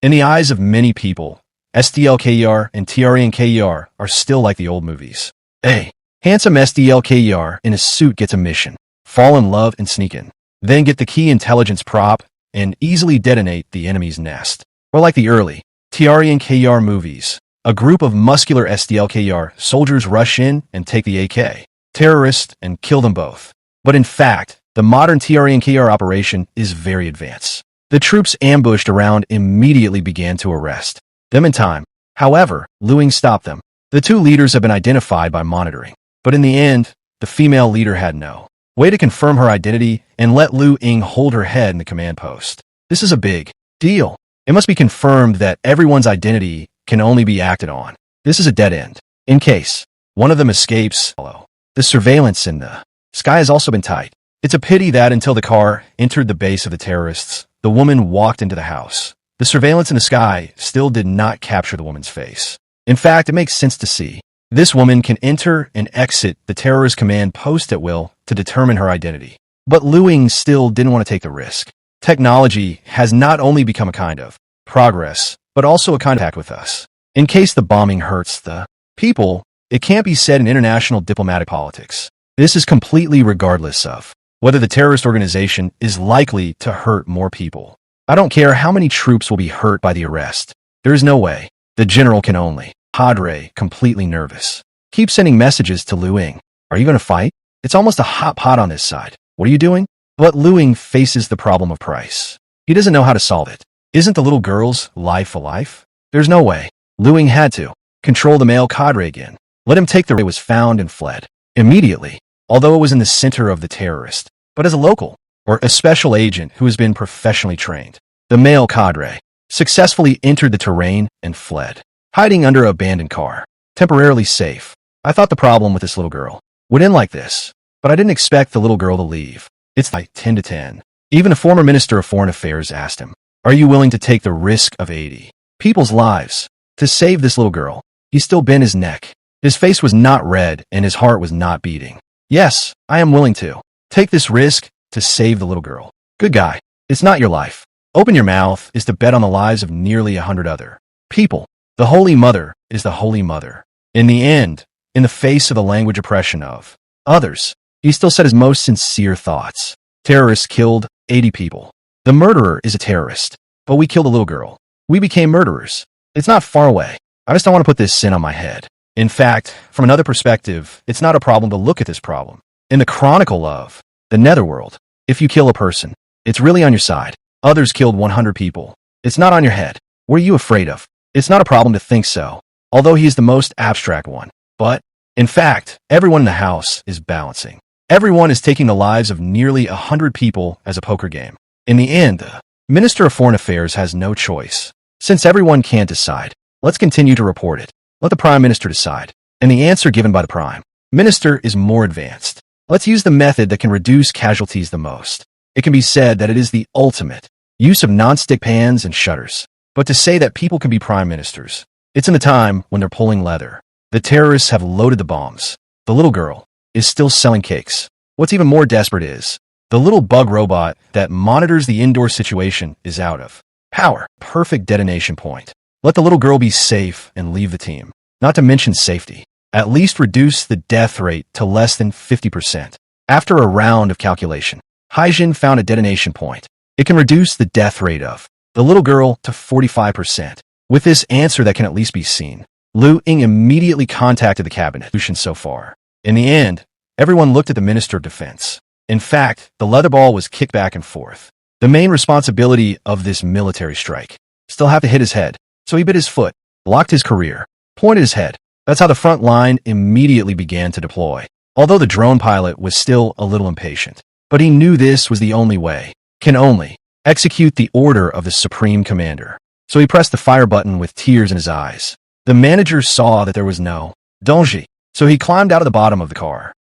In the eyes of many people, SDLKER and TRENKER are still like the old movies. A handsome SDLKER in a suit gets a mission, fall in love and sneak in, then get the key intelligence prop and easily detonate the enemy's nest. Or like the early TRENKER movies, a group of muscular SDLKER soldiers rush in and take the AK terrorist and kill them both. But in fact, the modern TRENKER operation is very advanced. The troops ambushed around immediately began to arrest them in time. However, Lu Ying stopped them. The two leaders have been identified by monitoring. But in the end, the female leader had no way to confirm her identity and let Lu Ying hold her head in the command post. This is a big deal. It must be confirmed that everyone's identity can only be acted on. This is a dead end. In case one of them escapes, the surveillance in the sky has also been tight. It's a pity that until the car entered the base of the terrorists, the woman walked into the house. The surveillance in the sky still did not capture the woman's face. In fact, it makes sense to see. This woman can enter and exit the terrorist command post at will to determine her identity. But Lu Ying still didn't want to take the risk. Technology has not only become a kind of progress, but also a kind of act with us. In case the bombing hurts the people, it can't be said in international diplomatic politics. This is completely regardless of whether the terrorist organization is likely to hurt more people. I don't care how many troops will be hurt by the arrest. There is no way. The general can only. Padre, completely nervous. Keep sending messages to Lu Ying. Are you going to fight? It's almost a hot pot on this side. What are you doing? But Lu Ying faces the problem of price. He doesn't know how to solve it. Isn't the little girl's life a life? There's no way. Lu Ying had to control the male cadre again. Let him take the way was found and fled. Immediately, although it was in the center of the terrorist, but as a local, or a special agent who has been professionally trained. The male cadre successfully entered the terrain and fled, hiding under an abandoned car, temporarily safe. I thought the problem with this little girl would end like this, but I didn't expect the little girl to leave. It's like 10 to 10. Even a former Minister of Foreign Affairs asked him, "Are you willing to take the risk of 80 people's lives to save this little girl?" He still bent his neck. His face was not red and his heart was not beating. "Yes, I am willing to take this risk to save the little girl." Good guy. It's not your life. Open your mouth is to bet on the lives of nearly 100 other people. The Holy Mother is the Holy Mother. In the end, in the face of the language oppression of others, he still said his most sincere thoughts. Terrorists killed 80 people. The murderer is a terrorist, but we killed a little girl. We became murderers. It's not far away. I just don't want to put this sin on my head. In fact, from another perspective, it's not a problem to look at this problem. In the Chronicle of the Netherworld, if you kill a person, it's really on your side. Others killed 100 people. It's not on your head. What are you afraid of? It's not a problem to think so, although he is the most abstract one. But, in fact, everyone in the house is balancing. Everyone is taking the lives of nearly 100 people as a poker game. In the end, the Minister of Foreign Affairs has no choice. Since everyone can't decide, let's continue to report it. Let the Prime Minister decide. And the answer given by the Prime Minister is more advanced. Let's use the method that can reduce casualties the most. It can be said that it is the ultimate use of non-stick pans and shutters. But to say that people can be prime ministers, it's in the time when they're pulling leather. The terrorists have loaded the bombs. The little girl is still selling cakes. What's even more desperate is the little bug robot that monitors the indoor situation is out of power. Perfect detonation point. Let the little girl be safe and leave the team. Not to mention safety. At least reduce the death rate to less than 50%. After a round of calculation, Haijin found a detonation point. It can reduce the death rate of the little girl to 45%. With this answer that can at least be seen, Lu Ying immediately contacted the cabinet. So far. In the end, everyone looked at the Minister of Defense. In fact, the leather ball was kicked back and forth. The main responsibility of this military strike still have to hit his head. So he bit his foot, blocked his career, pointed his head. That's how the front line immediately began to deploy. Although the drone pilot was still a little impatient. But he knew this was the only way. Can only execute the order of the Supreme Commander. So he pressed the fire button with tears in his eyes. The manager saw that there was no danger. So he climbed out of the bottom of the car.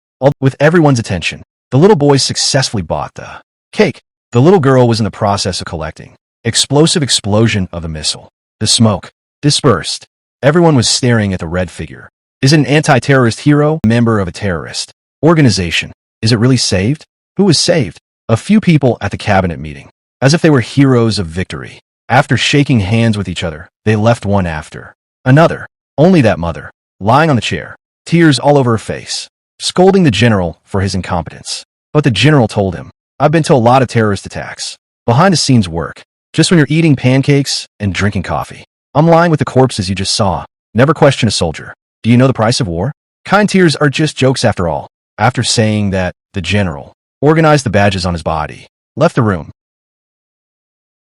With everyone's attention, the little boy successfully bought the cake. The little girl was in the process of collecting. Explosive explosion of the missile. The smoke dispersed. Everyone was staring at the red figure. Is it an anti-terrorist hero? Member of a terrorist organization? Is it really saved? Who was saved? A few people at the cabinet meeting, as if they were heroes of victory. After shaking hands with each other, they left one after another. Only that mother, lying on the chair, tears all over her face, scolding the general for his incompetence. But the general told him, I've been to a lot of terrorist attacks. Behind the scenes work. Just when you're eating pancakes and drinking coffee. I'm lying with the corpses you just saw. Never question a soldier. Do you know the price of war? Kind tears are just jokes after all. After saying that, the general organized the badges on his body, left the room,